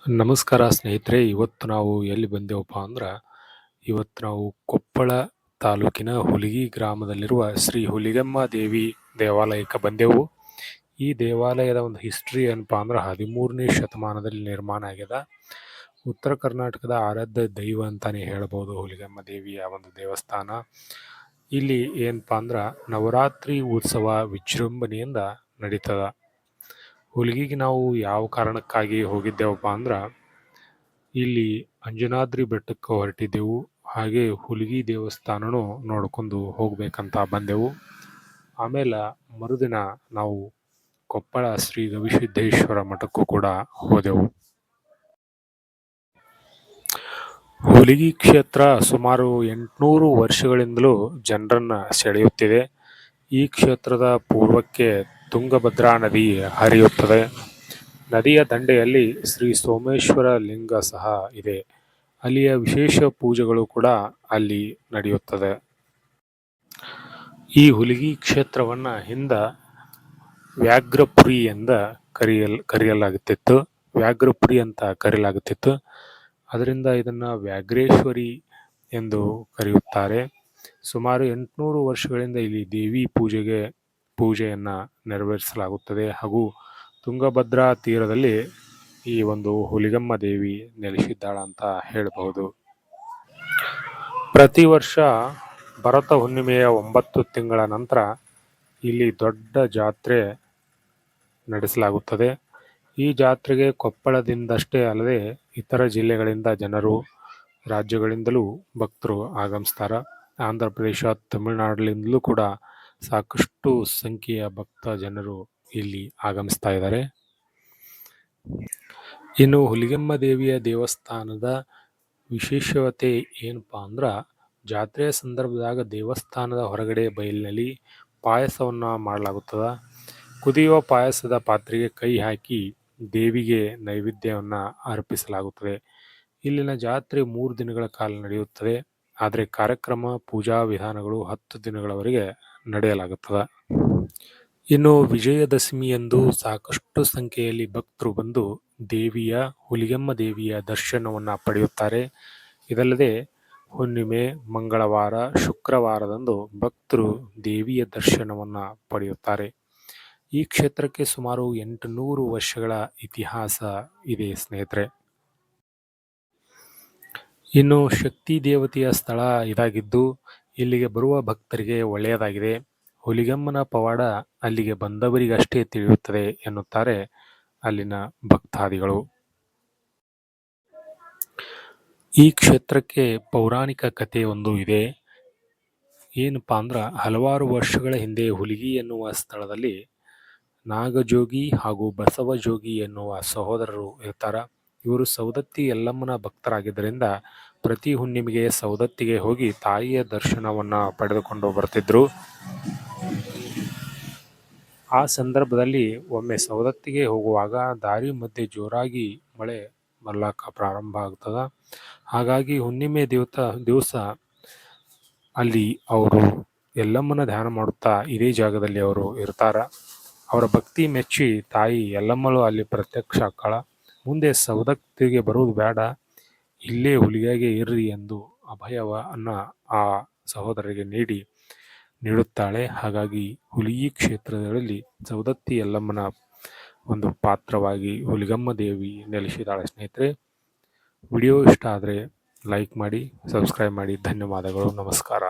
ನಮಸ್ಕಾರ ಸ್ನೇಹಿತರೆ. ಇವತ್ತು ನಾವು ಎಲ್ಲಿ ಬಂದೆವಪ್ಪ ಅಂದ್ರೆ, ಇವತ್ತು ನಾವು ಕೊಪ್ಪಳ ತಾಲೂಕಿನ ಹುಲಿಗಿ ಗ್ರಾಮದಲ್ಲಿರುವ ಶ್ರೀ ಹುಲಿಗೆಮ್ಮ ದೇವಿ ದೇವಾಲಯಕ್ಕೆ ಬಂದೆವು. ಈ ದೇವಾಲಯದ ಒಂದು ಹಿಸ್ಟ್ರಿ ಏನಪ್ಪ ಅಂದ್ರೆ 13ನೇ ಶತಮಾನದಲ್ಲಿ ನಿರ್ಮಾಣ ಆಗ್ಯದ. ಉತ್ತರ ಕರ್ನಾಟಕದ ಆರಾಧ್ಯ ದೈವ ಅಂತಾನೆ ಹೇಳ್ಬೋದು ಹುಲಿಗೆಮ್ಮ ದೇವಿಯ ಒಂದು ದೇವಸ್ಥಾನ. ಇಲ್ಲಿ ಏನಪ್ಪ ಅಂದ್ರೆ ನವರಾತ್ರಿ ಉತ್ಸವ ವಿಜೃಂಭಣೆಯಿಂದ ನಡೀತದ. ಹುಲಿಗಿಗೆ ನಾವು ಯಾವ ಕಾರಣಕ್ಕಾಗಿ ಹೋಗಿದ್ದೇವಪ್ಪ ಅಂದ್ರೆ, ಇಲ್ಲಿ ಅಂಜನಾದ್ರಿ ಬೆಟ್ಟಕ್ಕೆ ಹೊರಟಿದ್ದೆವು. ಹಾಗೆ ಹುಲಿಗಿ ದೇವಸ್ಥಾನನೂ ನೋಡ್ಕೊಂಡು ಹೋಗ್ಬೇಕಂತ ಬಂದೆವು. ಆಮೇಲೆ ಮರುದಿನ ನಾವು ಕೊಪ್ಪಳ ಶ್ರೀ ಗವಿಸಿದ್ದೇಶ್ವರ ಮಠಕ್ಕೂ ಕೂಡ ಹೋದೆವು. ಹುಲಿಗಿ ಕ್ಷೇತ್ರ ಸುಮಾರು 800 ವರ್ಷಗಳಿಂದಲೂ ಜನರನ್ನ ಸೆಳೆಯುತ್ತಿದೆ. ಈ ಕ್ಷೇತ್ರದ ಪೂರ್ವಕ್ಕೆ ತುಂಗಭದ್ರಾ ನದಿ ಹರಿಯುತ್ತದೆ. ನದಿಯ ದಂಡೆಯಲ್ಲಿ ಶ್ರೀ ಸೋಮೇಶ್ವರ ಲಿಂಗ ಸಹ ಇದೆ. ಅಲ್ಲಿಯ ವಿಶೇಷ ಪೂಜೆಗಳು ಕೂಡ ಅಲ್ಲಿ ನಡೆಯುತ್ತದೆ. ಈ ಹುಲಿಗಿ ಕ್ಷೇತ್ರವನ್ನ ಹಿಂದ ವ್ಯಾಘ್ರಪುರಿ ಎಂದ ಕರೆಯಲಾಗುತ್ತಿತ್ತು. ವ್ಯಾಘ್ರಪುರಿ ಅಂತ ಕರೆಯಲಾಗುತ್ತಿತ್ತು. ಅದರಿಂದ ಇದನ್ನ ವ್ಯಾಘ್ರೇಶ್ವರಿ ಎಂದು ಕರೆಯುತ್ತಾರೆ. ಸುಮಾರು 800 ವರ್ಷಗಳಿಂದ ಇಲ್ಲಿ ದೇವಿ ಪೂಜೆಯನ್ನ ನೆರವೇರಿಸಲಾಗುತ್ತದೆ. ಹಾಗೂ ತುಂಗಭದ್ರಾ ತೀರದಲ್ಲಿ ಈ ಒಂದು ಹುಲಿಗೆಮ್ಮ ದೇವಿ ನೆಲೆಸಿದ್ದಾಳಂತ ಹೇಳಬಹುದು. ಪ್ರತಿ ವರ್ಷ ಭರತ ಹುಣ್ಣಿಮೆಯ 9 ತಿಂಗಳ ನಂತರ ಇಲ್ಲಿ ದೊಡ್ಡ ಜಾತ್ರೆ ನಡೆಸಲಾಗುತ್ತದೆ. ಈ ಜಾತ್ರೆಗೆ ಕೊಪ್ಪಳದಿಂದಷ್ಟೇ ಅಲ್ಲದೆ ಇತರ ಜಿಲ್ಲೆಗಳಿಂದ ಜನರು, ರಾಜ್ಯಗಳಿಂದಲೂ ಭಕ್ತರು ಆಗಮಿಸ್ತಾರ. ಆಂಧ್ರ ಪ್ರದೇಶ, ತಮಿಳುನಾಡಿನಿಂದಲೂ ಕೂಡ ಸಾಕಷ್ಟು ಸಂಖ್ಯೆಯ ಭಕ್ತ ಜನರು ಇಲ್ಲಿ ಆಗಮಿಸ್ತಾ ಇದ್ದಾರೆ. ಇನ್ನು ಹುಲಿಗೆಮ್ಮ ದೇವಿಯ ದೇವಸ್ಥಾನದ ವಿಶೇಷತೆ ಏನಪ್ಪಾ ಅಂದ್ರ, ಜಾತ್ರೆಯ ಸಂದರ್ಭದಾಗ ದೇವಸ್ಥಾನದ ಹೊರಗಡೆ ಬಯಲಿನಲ್ಲಿ ಪಾಯಸವನ್ನ ಮಾಡಲಾಗುತ್ತದೆ. ಕುದಿಯುವ ಪಾಯಸದ ಪಾತ್ರೆಗೆ ಕೈ ಹಾಕಿ ದೇವಿಗೆ ನೈವೇದ್ಯವನ್ನ ಅರ್ಪಿಸಲಾಗುತ್ತದೆ. ಇಲ್ಲಿನ ಜಾತ್ರೆ 3 ದಿನಗಳ ಕಾಲ ನಡೆಯುತ್ತದೆ. ಆದರೆ ಕಾರ್ಯಕ್ರಮ, ಪೂಜಾ ವಿಧಾನಗಳು 10 ದಿನಗಳವರೆಗೆ ನಡೆಯಲಾಗುತ್ತದೆ. ಇನ್ನು ವಿಜಯದಶಮಿಯಂದು ಸಾಕಷ್ಟು ಸಂಖ್ಯೆಯಲ್ಲಿ ಭಕ್ತರು ಬಂದು ಹುಲಿಗೆಮ್ಮ ದೇವಿಯ ದರ್ಶನವನ್ನ ಪಡೆಯುತ್ತಾರೆ. ಇದಲ್ಲದೆ ಹುಣ್ಣಿಮೆ, ಮಂಗಳವಾರ, ಶುಕ್ರವಾರದಂದು ಭಕ್ತರು ದೇವಿಯ ದರ್ಶನವನ್ನ ಪಡೆಯುತ್ತಾರೆ. ಈ ಕ್ಷೇತ್ರಕ್ಕೆ ಸುಮಾರು 800 ವರ್ಷಗಳ ಇತಿಹಾಸ ಇದೆ ಸ್ನೇಹಿತರೆ. ಇನ್ನು ಶಕ್ತಿ ದೇವತೆಯ ಸ್ಥಳ ಇದಾಗಿದ್ದು ಇಲ್ಲಿಗೆ ಬರುವ ಭಕ್ತರಿಗೆ ಒಳ್ಳೆಯದಾಗಿದೆ. ಹುಲಿಗೆಮ್ಮನ ಪವಾಡ ಅಲ್ಲಿಗೆ ಬಂದವರಿಗಷ್ಟೇ ತಿಳಿಯುತ್ತದೆ ಎನ್ನುತ್ತಾರೆ ಅಲ್ಲಿನ ಭಕ್ತಾದಿಗಳು. ಈ ಕ್ಷೇತ್ರಕ್ಕೆ ಪೌರಾಣಿಕ ಕಥೆ ಒಂದು ಇದೆ. ಏನಪ್ಪಾ ಅಂದ್ರ, ಹಲವಾರು ವರ್ಷಗಳ ಹಿಂದೆ ಹುಲಿಗಿ ಎನ್ನುವ ಸ್ಥಳದಲ್ಲಿ ನಾಗಜೋಗಿ ಹಾಗೂ ಬಸವಜೋಗಿ ಎನ್ನುವ ಸಹೋದರರು ಇರ್ತಾರ. ಇವರು ಸೌದತ್ತಿ ಯಲ್ಲಮ್ಮನ ಭಕ್ತರಾಗಿದ್ದರಿಂದ ಪ್ರತಿ ಹುಣ್ಣಿಮೆಗೆ ಸೌದತ್ತಿಗೆ ಹೋಗಿ ತಾಯಿಯ ದರ್ಶನವನ್ನ ಪಡೆದುಕೊಂಡು ಬರ್ತಿದ್ರು. ಆ ಸಂದರ್ಭದಲ್ಲಿ ಒಮ್ಮೆ ಸೌದತ್ತಿಗೆ ಹೋಗುವಾಗ ದಾರಿ ಮಧ್ಯೆ ಜೋರಾಗಿ ಮಳೆ ಬರ್ಲಾಕ ಪ್ರಾರಂಭ ಆಗ್ತದ. ಹಾಗಾಗಿ ಹುಣ್ಣಿಮೆ ದಿವಸ ಅಲ್ಲಿ ಅವರು ಯಲ್ಲಮ್ಮನ ಧ್ಯಾನ ಮಾಡುತ್ತಾ ಇದೇ ಜಾಗದಲ್ಲಿ ಅವರು ಇರ್ತಾರ. ಅವರ ಭಕ್ತಿ ಮೆಚ್ಚಿ ತಾಯಿ ಯಲ್ಲಮ್ಮಳು ಅಲ್ಲಿ ಪ್ರತ್ಯಕ್ಷ ಆಕ್ಕಾಳ. ಮುಂದೆ ಸೌದತ್ತಿಗೆ ಬರುವುದು ಬೇಡ, ಇಲ್ಲೇ ಹುಲಿಗೆಗೆ ಇರ್ರಿ ಎಂದು ಅಭಯವನ್ನ ಆ ಸಹೋದರರಿಗೆ ನೀಡುತ್ತಾಳೆ. ಹಾಗಾಗಿ ಹುಲಿಗಿ ಕ್ಷೇತ್ರದಲ್ಲಿ ಸೌದತ್ತಿ ಯಲ್ಲಮ್ಮನ ಒಂದು ಪಾತ್ರವಾಗಿ ಹುಲಿಗೆಮ್ಮ ದೇವಿ ನೆಲೆಸಿದಾಳೆ ಸ್ನೇಹಿತರೆ. ವಿಡಿಯೋ ಇಷ್ಟ ಆದರೆ ಲೈಕ್ ಮಾಡಿ, ಸಬ್ಸ್ಕ್ರೈಬ್ ಮಾಡಿ. ಧನ್ಯವಾದಗಳು. ನಮಸ್ಕಾರ.